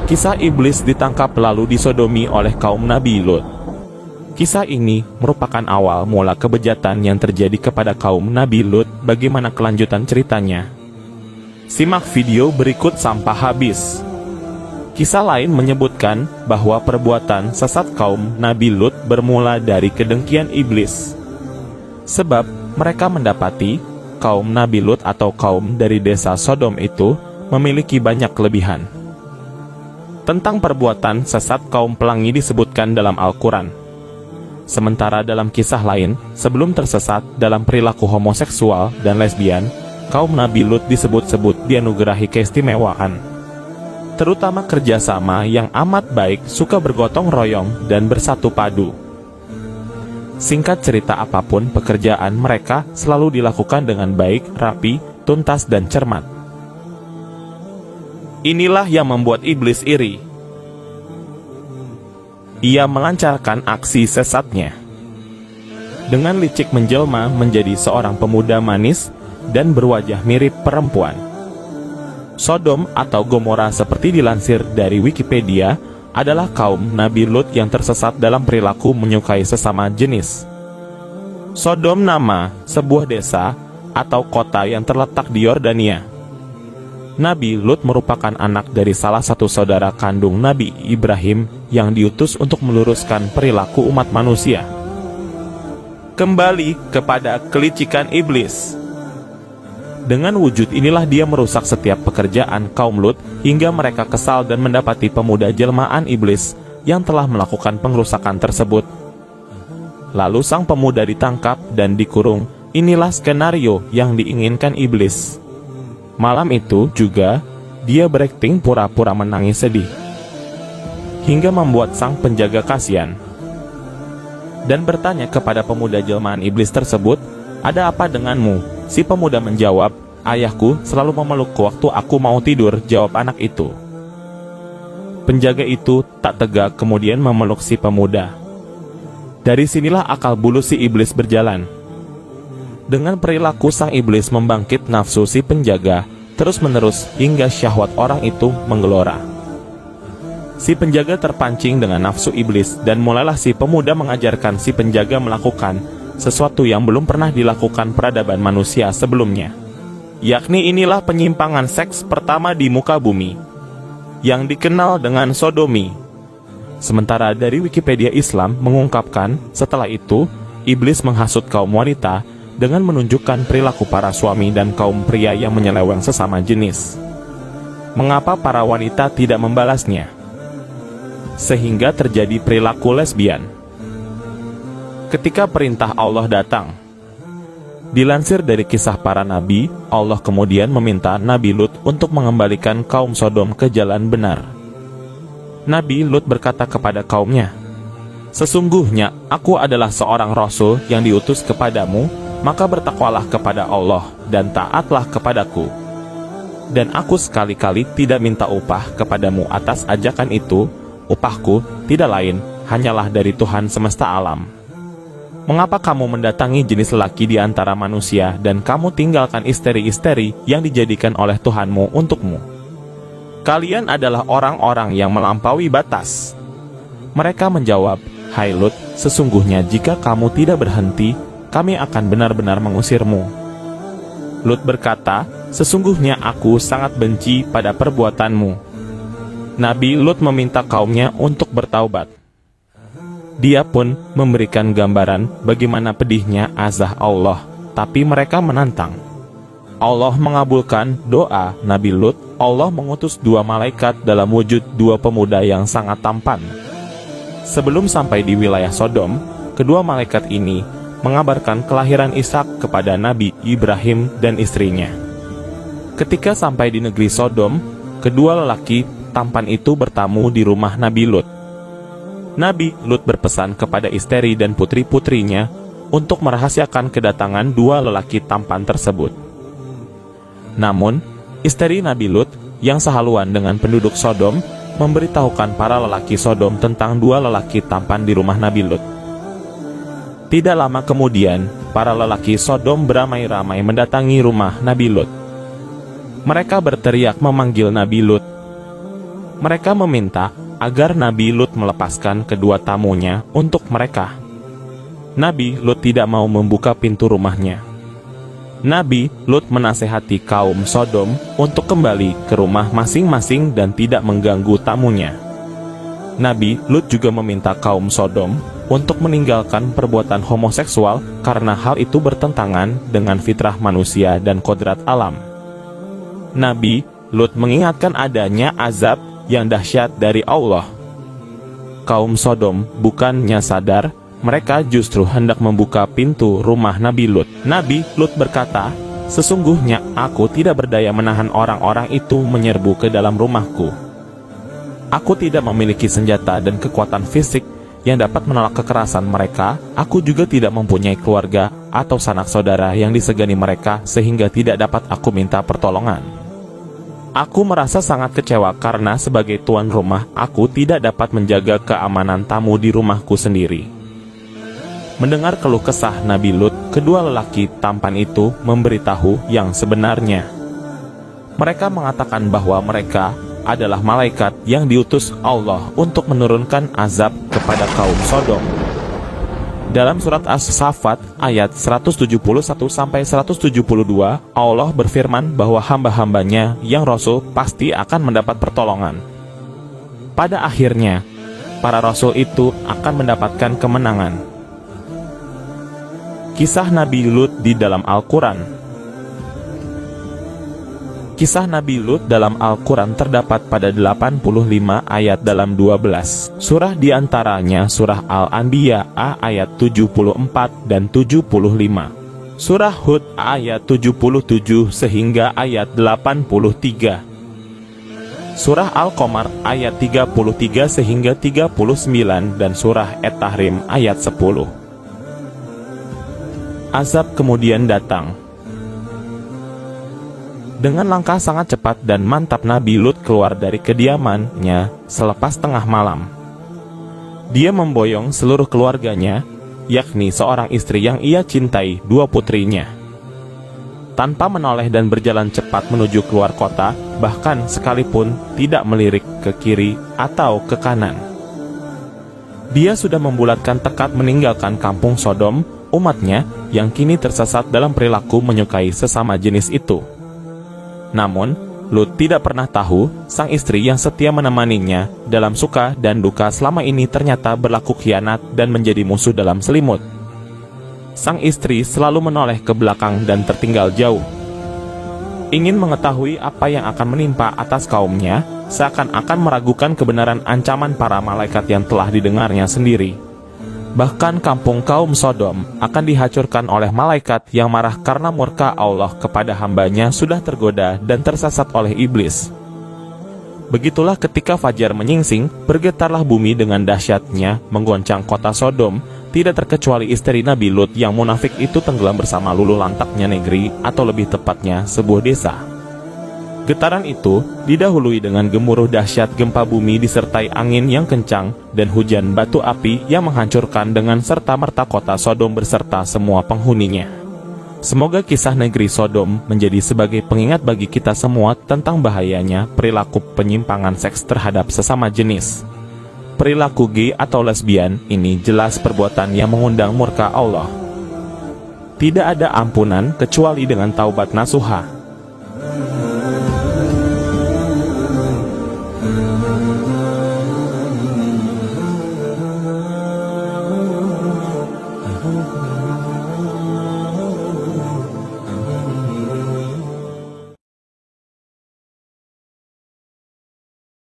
Kisah iblis ditangkap lalu disodomi oleh kaum Nabi Lut. Kisah ini merupakan awal mula kebejatan yang terjadi kepada kaum Nabi Lut. Bagaimana kelanjutan ceritanya? Simak video berikut sampai habis. Kisah lain menyebutkan bahwa perbuatan sesat kaum Nabi Lut bermula dari kedengkian iblis. Sebab mereka mendapati kaum Nabi Lut atau kaum dari desa Sodom itu memiliki banyak kelebihan. Tentang perbuatan sesat kaum pelangi disebutkan dalam Al-Quran. Sementara dalam kisah lain, sebelum tersesat dalam perilaku homoseksual dan lesbian, kaum Nabi Lut disebut-sebut dianugerahi keistimewaan. Terutama kerjasama yang amat baik, suka bergotong royong, dan bersatu padu. Singkat cerita apapun pekerjaan mereka selalu dilakukan dengan baik, rapi, tuntas dan cermat. Inilah yang membuat iblis iri. Ia melancarkan aksi sesatnya. Dengan licik menjelma menjadi seorang pemuda manis dan berwajah mirip perempuan. Sodom atau Gomora seperti dilansir dari Wikipedia adalah kaum Nabi Lut yang tersesat dalam perilaku menyukai sesama jenis. Sodom nama sebuah desa atau kota yang terletak di Yordania. Nabi Lut merupakan anak dari salah satu saudara kandung Nabi Ibrahim yang diutus untuk meluruskan perilaku umat manusia. Kembali kepada kelicikan iblis. Dengan wujud inilah dia merusak setiap pekerjaan kaum Lut hingga mereka kesal dan mendapati pemuda jelmaan iblis yang telah melakukan pengrusakan tersebut. Lalu sang pemuda ditangkap dan dikurung. Inilah skenario yang diinginkan iblis. Malam itu juga, dia berakting pura-pura menangis sedih, hingga membuat sang penjaga kasihan, dan bertanya kepada pemuda jelmaan iblis tersebut, "Ada apa denganmu?" Si pemuda menjawab, "Ayahku selalu memelukku waktu aku mau tidur," jawab anak itu. Penjaga itu tak tegak kemudian memeluk si pemuda. Dari sinilah akal bulu si iblis berjalan. Dengan perilaku sang iblis membangkit nafsu si penjaga terus-menerus hingga syahwat orang itu menggelora. Si penjaga terpancing dengan nafsu iblis dan mulailah si pemuda mengajarkan si penjaga melakukan sesuatu yang belum pernah dilakukan peradaban manusia sebelumnya. Yakni inilah penyimpangan seks pertama di muka bumi, yang dikenal dengan sodomi. Sementara dari Wikipedia Islam mengungkapkan, setelah itu, iblis menghasut kaum wanita dengan menunjukkan perilaku para suami dan kaum pria yang menyeleweng sesama jenis. Mengapa para wanita tidak membalasnya? Sehingga terjadi perilaku lesbian. Ketika perintah Allah datang, dilansir dari kisah para nabi, Allah kemudian meminta Nabi Lut untuk mengembalikan kaum Sodom ke jalan benar. Nabi Lut berkata kepada kaumnya, "Sesungguhnya aku adalah seorang rasul yang diutus kepadamu, maka bertakwalah kepada Allah dan taatlah kepadaku. Dan aku sekali-kali tidak minta upah kepadamu atas ajakan itu, upahku tidak lain hanyalah dari Tuhan semesta alam. Mengapa kamu mendatangi jenis lelaki di antara manusia dan kamu tinggalkan isteri-isteri yang dijadikan oleh Tuhanmu untukmu? Kalian adalah orang-orang yang melampaui batas." Mereka menjawab, "Hai Lut, sesungguhnya jika kamu tidak berhenti, kami akan benar-benar mengusirmu." Lut berkata, "Sesungguhnya aku sangat benci pada perbuatanmu." Nabi Lut meminta kaumnya untuk bertaubat. Dia pun memberikan gambaran bagaimana pedihnya azab Allah, tapi mereka menantang. Allah mengabulkan doa Nabi Lut. Allah mengutus 2 malaikat dalam wujud 2 pemuda yang sangat tampan. Sebelum sampai di wilayah Sodom, kedua malaikat ini mengabarkan kelahiran Ishak kepada Nabi Ibrahim dan istrinya. Ketika sampai di negeri Sodom, kedua lelaki tampan itu bertamu di rumah Nabi Lut. Nabi Lut berpesan kepada istri dan putri-putrinya untuk merahasiakan kedatangan 2 lelaki tampan tersebut. Namun, istri Nabi Lut yang sehaluan dengan penduduk Sodom memberitahukan para lelaki Sodom tentang 2 lelaki tampan di rumah Nabi Lut. Tidak lama kemudian, para lelaki Sodom beramai-ramai mendatangi rumah Nabi Lut. Mereka berteriak memanggil Nabi Lut. Mereka meminta agar Nabi Lut melepaskan kedua tamunya untuk mereka. Nabi Lut tidak mau membuka pintu rumahnya. Nabi Lut menasehati kaum Sodom untuk kembali ke rumah masing-masing dan tidak mengganggu tamunya. Nabi Lut juga meminta kaum Sodom untuk meninggalkan perbuatan homoseksual karena hal itu bertentangan dengan fitrah manusia dan kodrat alam. Nabi Lut mengingatkan adanya azab yang dahsyat dari Allah. Kaum Sodom bukannya sadar, mereka justru hendak membuka pintu rumah Nabi Lut. Nabi Lut berkata, "Sesungguhnya aku tidak berdaya menahan orang-orang itu menyerbu ke dalam rumahku. Aku tidak memiliki senjata dan kekuatan fisik yang dapat menolak kekerasan mereka. Aku juga tidak mempunyai keluarga atau sanak saudara yang disegani mereka sehingga tidak dapat aku minta pertolongan. Aku merasa sangat kecewa karena sebagai tuan rumah, aku tidak dapat menjaga keamanan tamu di rumahku sendiri." Mendengar keluh kesah Nabi Lut, kedua lelaki tampan itu memberitahu yang sebenarnya. Mereka mengatakan bahwa mereka adalah malaikat yang diutus Allah untuk menurunkan azab kepada kaum Sodom. Dalam surat As-Saffat ayat 171-172, Allah berfirman bahwa hamba-hambanya yang Rasul pasti akan mendapat pertolongan. Pada akhirnya, para Rasul itu akan mendapatkan kemenangan. Kisah Nabi Lut di dalam Al-Quran. Kisah Nabi Lut dalam Al-Quran terdapat pada 85 ayat dalam 12 surah, diantaranya surah Al-Anbiya ayat 74 dan 75, surah Hud ayat 77 sehingga ayat 83, surah Al-Qamar ayat 33 sehingga 39, dan surah At-Tahrim ayat 10. Azab kemudian datang. Dengan langkah sangat cepat dan mantap Nabi Lut keluar dari kediamannya selepas tengah malam. Dia memboyong seluruh keluarganya, yakni seorang istri yang ia cintai, dua putrinya. Tanpa menoleh dan berjalan cepat menuju keluar kota, bahkan sekalipun tidak melirik ke kiri atau ke kanan. Dia sudah membulatkan tekad meninggalkan kampung Sodom, umatnya yang kini tersesat dalam perilaku menyukai sesama jenis itu. Namun, Lut tidak pernah tahu sang istri yang setia menemaninya dalam suka dan duka selama ini ternyata berlaku khianat dan menjadi musuh dalam selimut. Sang istri selalu menoleh ke belakang dan tertinggal jauh. Ingin mengetahui apa yang akan menimpa atas kaumnya, seakan-akan meragukan kebenaran ancaman para malaikat yang telah didengarnya sendiri. Bahkan kampung kaum Sodom akan dihancurkan oleh malaikat yang marah karena murka Allah kepada hambanya sudah tergoda dan tersesat oleh iblis. Begitulah ketika fajar menyingsing, bergetarlah bumi dengan dahsyatnya, menggoncang kota Sodom, tidak terkecuali istri Nabi Lut yang munafik itu tenggelam bersama luluh lantaknya negeri, atau lebih tepatnya sebuah desa. Getaran itu didahului dengan gemuruh dahsyat gempa bumi disertai angin yang kencang dan hujan batu api yang menghancurkan dengan serta-merta kota Sodom beserta semua penghuninya. Semoga kisah negeri Sodom menjadi sebagai pengingat bagi kita semua tentang bahayanya perilaku penyimpangan seks terhadap sesama jenis. Perilaku gay atau lesbian ini jelas perbuatan yang mengundang murka Allah. Tidak ada ampunan kecuali dengan taubat nasuha.